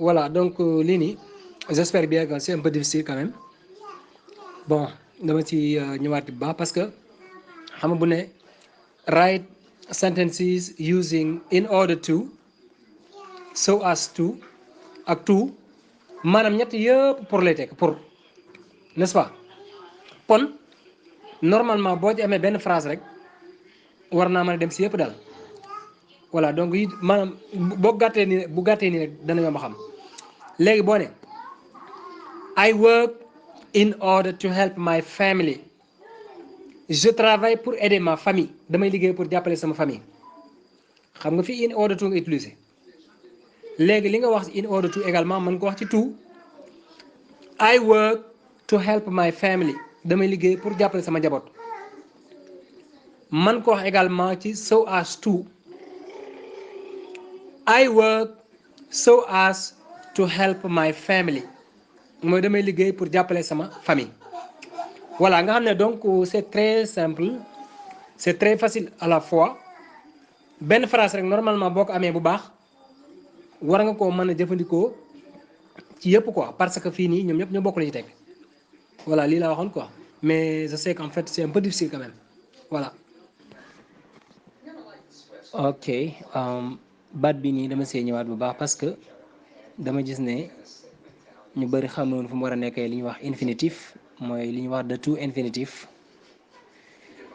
voilà donc lii nii j'espère bien que c'est un peu difficile quand même bon dama ci ñëwaat bu baax parce que xam nga bu ne write sentences using in order to so as to ak to maanaam ñett yëpp pour lay tekk pour n'est-ce pas kon normalement boo ci amee benn phrase rek war naa mën a dem si yëpp daal voilà donc yi maanaam boo gàttee nii bu gàttee nii rek dana yomb a xam léegi boo ne I work in order to help my family je travaille pour aider ma famille damay liggéey pour jàppale sama famille xam nga fi in order to nga utiliser léegi li nga wax in order to également mën ko wax ci to I work to help my family damay liggéey pour jàppale sama njaboot man ko wax également ci so as to I work so as to help my family mooy damay liggéey pour jàppale sama famille voilà nga xam ne donc c'est très simple c'est très facile à la fois benn phrase rek normalement boo ko amee bu baax war nga koo mën a jëfandikoo ci yëpp quoi parce que fii nii ñoom ñëpp ñoo bokk la ñu teg voilà lii laa waxoon quoi mais je sais qu'en fait c'est un peu difficile quand même voilà. ok baat bi nii dama see ñëwaat bu baax parce que dama gis ne ñu bëri xamoon fu mu war a nekkee li ñuy wax infinitif mooy li ñuy wax de tout infinitif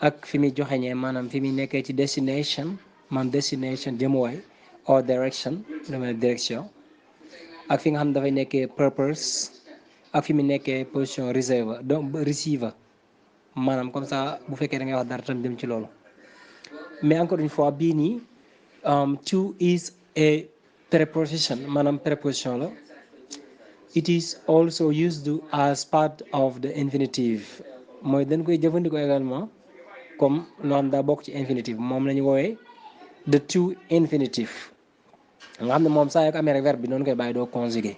ak fi muy joxeñee maanaam fi muy nekkee ci destination man destination jëmuwaay or direction dama direction ak fi nga xam ne dafay nekkee purpose ak fi mu nekkee position reserve donc receiver maanaam comme ça bu fekkee da ngay wax dara tam dem ci loolu mais encore une fois bii nii to is a preposition maanaam préposition la it is also used as part of the infinitive mooy dañ koy jëfandikoo également comme loo xam daa bokk ci infinitive moom la ñu woowee the to infinitive nga xam ne moom saa yoo ko amee rek verbe bi noonu koy bàyyi doo conjuguer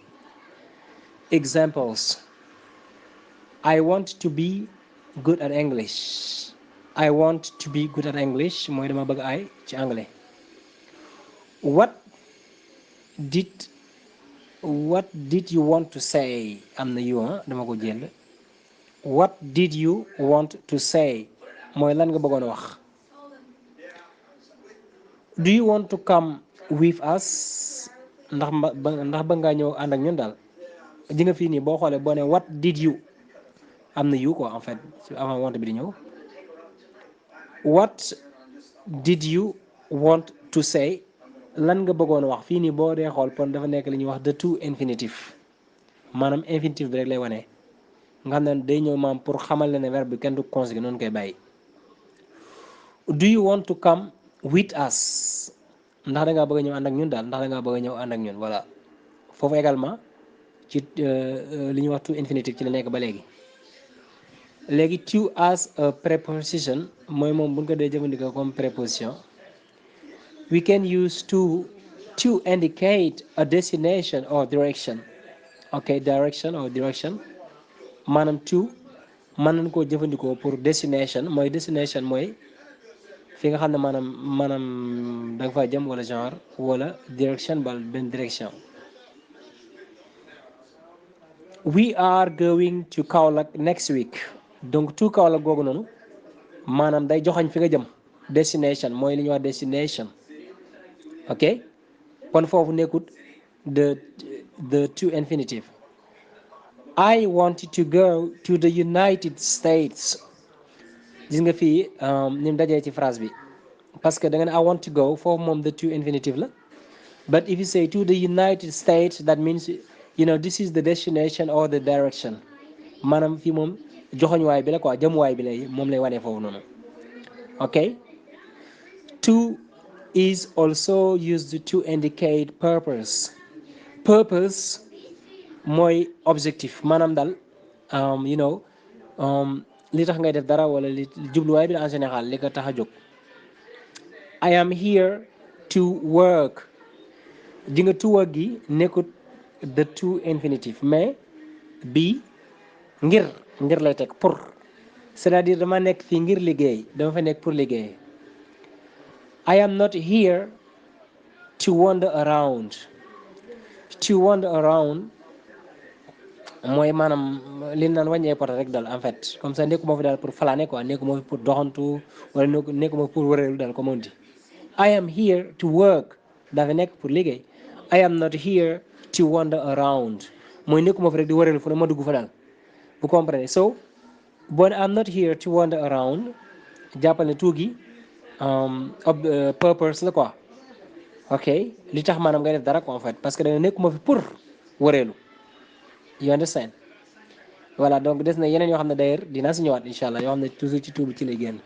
examples I want to be good at English I want to be good at English mooy dama bëgg ay ci anglais what did you want to say am na you dama ko jël what did you want to say mooy lan nga bëggoon a wax do you want to come with us ndax ba ngaa ñëw ànd ak ñun daal ji nga fii nii boo xoolee boo ne what did you am na you quoi en fait avant want bi di ñëw what did you want to say lan nga bëggoon a wax fii nii boo dee xool pon dafa nekk li ñuy wax the to infinitive maanaam infinitive bi rek lay wane nga xam ne day ñëw maam pour xamal la ne verbe bi kenn du conjuguer noonu koy bàyyi do you want to come with us ndax da ngaa bëgg a ñëw ànd ak ñun daal ndax da ngaa bëgg a ñëw ànd ak ñun voilà foofu également ci li ñuy wax to infinitive ci la nekk ba léegi to as a preposition mooy moom bu ñu ko dee jëfandikoo comme préposition we can use to indicate a destination or direction ok direction or direction maanaam to mën nañ koo jëfandikoo pour destination mooy fi nga xam ne maanaam da nga fa jëm wala genre wala direction bal benn direction we are going to Kaolack next week donc to Kaolack googu noonu maanaam day joxañ fi nga jëm destination mooy li ñuy wax destination ok kon foofu nekkut the to infinitive I want to go to the United States gis nga fii ni mu dajee ci phrase bi parce que da nga ne I want to go foofu moom the to infinitive la but if you say to the United States that means this is the destination or the direction maanaam fii moom joxoñuwaay bi la quoi jëmuwaay bi lay moom lay wanee foofu noonu ok to is also used to indicate purpose mooy objectif maanaam daal li tax ngay def dara wala li jubluwaay bi en général li ko tax a jóg I am here to work di nga to work gi nekkut the to infinitive mais bi ngir lay teg pour c'est-à-dire dama nekk fii ngir liggéey dama fa nekk pour liggéey I am not here to wander around to wander around mooy maanaam li naan wàññee poto rek dal en fait comme ça nekkuma fi daal pour falaane quoi nekkuma fi pour doxantu wala nekkuma pour wëreelu daal comme on dit I am here to work dafa nekk pour liggéey I am not here to wander around mooy nekkuma fi rek di wëreelu fu ne ma dugg fa daal vous comprenez so bon I'm not here to wander around jàppal ne tuugi purpose la quoi ok li tax maanaam ngay def dara quoi en fait parce que dana nekkuma fi pour wëreelu you understand voilà donc des na yeneen yoo xam ne d'ailleurs dinaa si ñëwaat incha allah yoo xam ne toujours ci tuubi ci lay génn